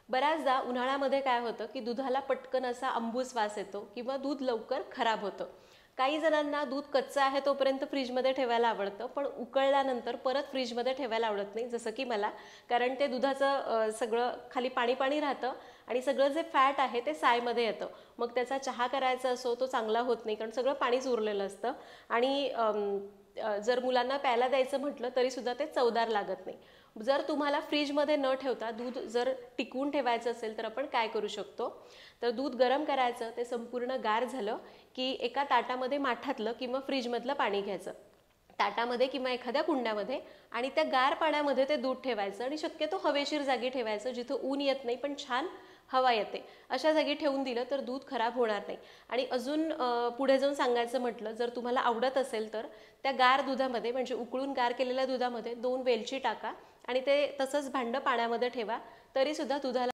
बऱ्याचदा उन्हाळ्यामध्ये काय होतं की दुधाला पटकन असा आंबूस वास येतो किंवा दूध लवकर खराब होतं. काही जणांना दूध कच्चं आहे तोपर्यंत फ्रीजमध्ये ठेवायला आवडतं, पण उकळल्यानंतर परत फ्रीजमध्ये ठेवायला आवडत नाही, जसं की मला. कारण ते दुधाचं सगळं खाली पाणी पाणी राहतं आणि सगळं जे फॅट आहे ते सायमध्ये येतं. मग त्याचा चहा करायचा असो तो चांगला होत नाही, कारण सगळं पाणीच उरलेलं असतं. आणि जर मुलांना प्यायला द्यायचं म्हटलं तरीसुद्धा ते चवदार लागत नाही. जर तुम्हाला फ्रीजमध्ये न ठेवता दूध जर टिकवून ठेवायचं असेल तर आपण काय करू शकतो, तर दूध गरम करायचं, ते संपूर्ण गार झालं की एका ताटामध्ये माठातलं किंवा फ्रीजमधलं पाणी घ्यायचं, ताटामध्ये किंवा एखाद्या कुंड्यामध्ये, आणि त्या गार पाण्यामध्ये ते दूध ठेवायचं आणि शक्यतो हवेशीर जागी ठेवायचं, जिथं ऊन येत नाही पण छान हवा येते अशा जागी ठेवून दिलं तर दूध खराब होणार नाही. आणि अजून पुढे जाऊन सांगायचं म्हटलं, जर तुम्हाला आवडत असेल तर त्या गार दुधामध्ये, म्हणजे उकळून गार केलेल्या दुधामध्ये 2 वेलची टाका आणि ते तसंच भांडं पाण्यामध्ये ठेवा, तरीसुद्धा दुधाला